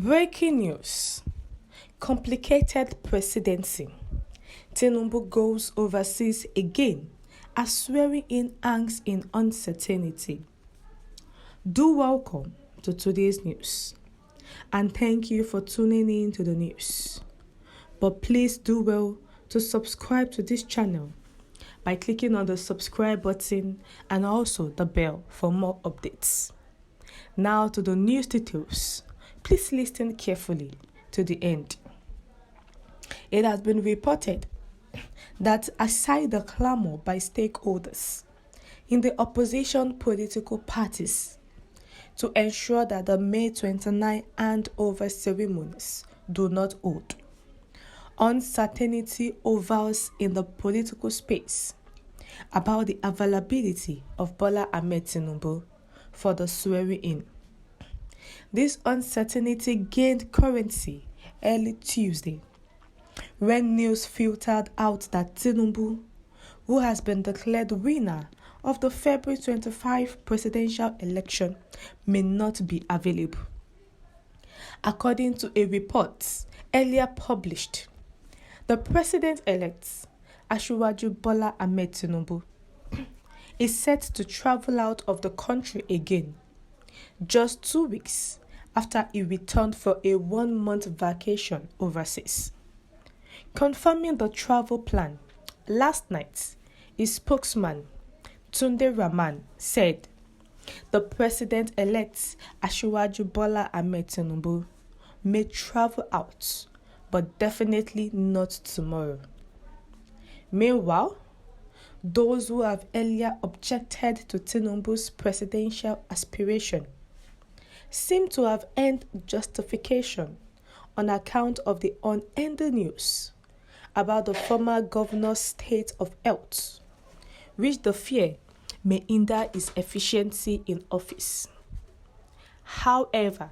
Breaking news. Complicated presidency. Tinubu goes overseas again as swearing in hangs in uncertainty. Do welcome to today's news and thank you for tuning in to the news. But please do well to subscribe to this channel by clicking on the subscribe button and also the bell for more updates. Now to the news details. Please listen carefully to the end. It has been reported that aside the clamor by stakeholders in the opposition political parties to ensure that the May 29 handover ceremonies do not hold, uncertainty overalls in the political space about the availability of Bola Ahmed Tinubu for the swearing-in. This uncertainty gained currency early Tuesday when news filtered out that Tinubu, who has been declared winner of the February 25 presidential election, may not be available. According to a report earlier published, the president-elect, Asiwaju Bola Ahmed Tinubu, is set to travel out of the country again, just 2 weeks after he returned for a 1-month vacation overseas. Confirming the travel plan, last night, his spokesman, Tunde Rahman, said the president-elect Asiwaju Bola Ahmed Tinubu may travel out, but definitely not tomorrow. Meanwhile, those who have earlier objected to Tinubu's presidential aspiration seem to have earned justification on account of the unending news about the former governor's state of health, which they fear may hinder his efficiency in office. However,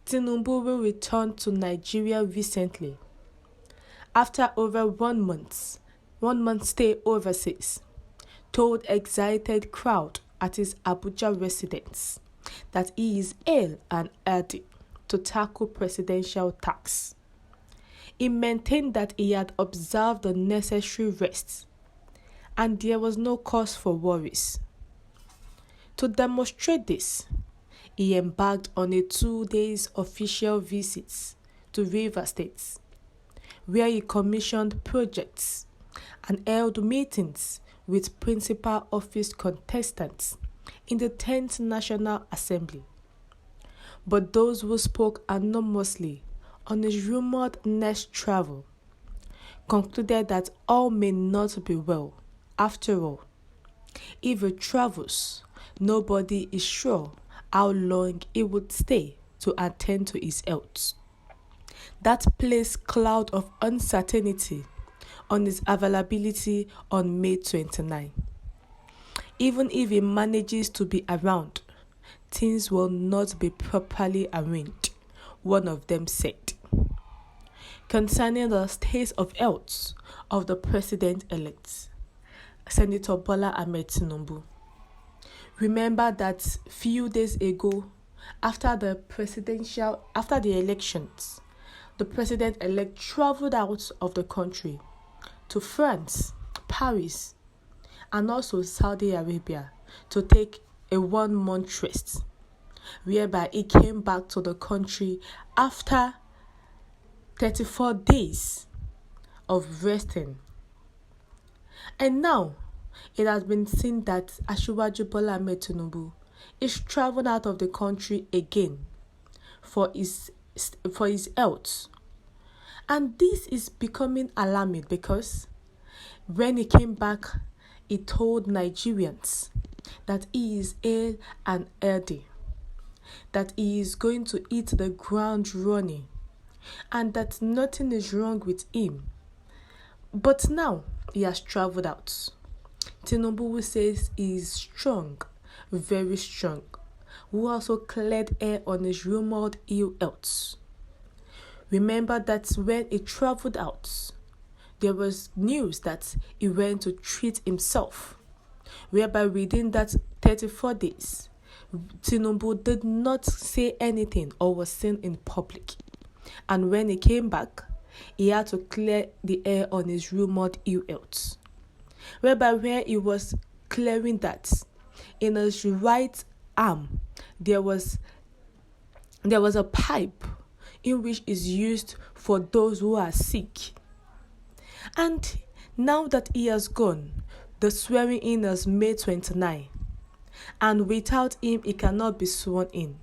Tinubu will return to Nigeria recently after over 1 month stay overseas, told excited crowd at his Abuja residence that he is ill and ready to tackle presidential tasks. He maintained that he had observed the necessary rest and there was no cause for worries. To demonstrate this, he embarked on a 2-day official visit to Rivers State, where he commissioned projects and held meetings with principal office contestants in the 10th National Assembly. But those who spoke anonymously on his rumored next travel concluded that all may not be well. After all, if he travels, nobody is sure how long he would stay to attend to his health. That placed cloud of uncertainty on his availability on May 29. Even if he manages to be around, things will not be properly arranged, one of them said. Concerning the state of health of the president-elect, Senator Bola Ahmed Tinubu, remember that few days ago, after the elections, the president-elect traveled out of the country to France, Paris, and also Saudi Arabia to take a 1-month rest, whereby he came back to the country after 34 days of resting. And now, it has been seen that Asiwaju Bola Ahmed Tinubu is traveling out of the country again for his health. And this is becoming alarming because when he came back, he told Nigerians that he is ill and healthy, that he is going to hit the ground running, and that nothing is wrong with him. But now he has traveled out. Tinubu says he is strong, very strong, who also cleared air on his rumored ill health. Remember that when he traveled out, there was news that he went to treat himself, whereby within that 34 days, Tinubu did not say anything or was seen in public. And when he came back, he had to clear the air on his rumored ill health, whereby where he was clearing that in his right arm there was a pipe in which is used for those who are sick. And now that he has gone, the swearing in is May 29, and without him he cannot be sworn in.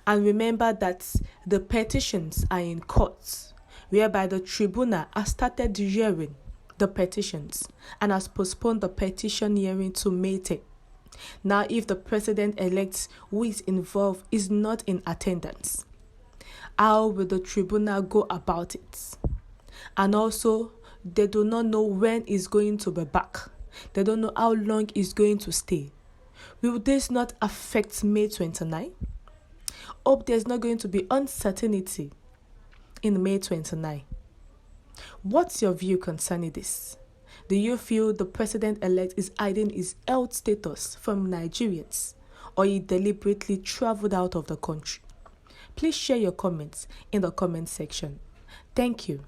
And remember that the petitions are in court, whereby the tribunal has started hearing the petitions and has postponed the petition hearing to May 10. Now, if the president-elect who is involved is not in attendance, how will the tribunal go about it? And also, they do not know when he's going to be back. They don't know how long he's going to stay. Will this not affect May 29? Hope there's not going to be uncertainty in May 29. What's your view concerning this? Do you feel the president-elect is hiding his health status from Nigerians, or he deliberately traveled out of the country? Please share your comments in the comment section. Thank you.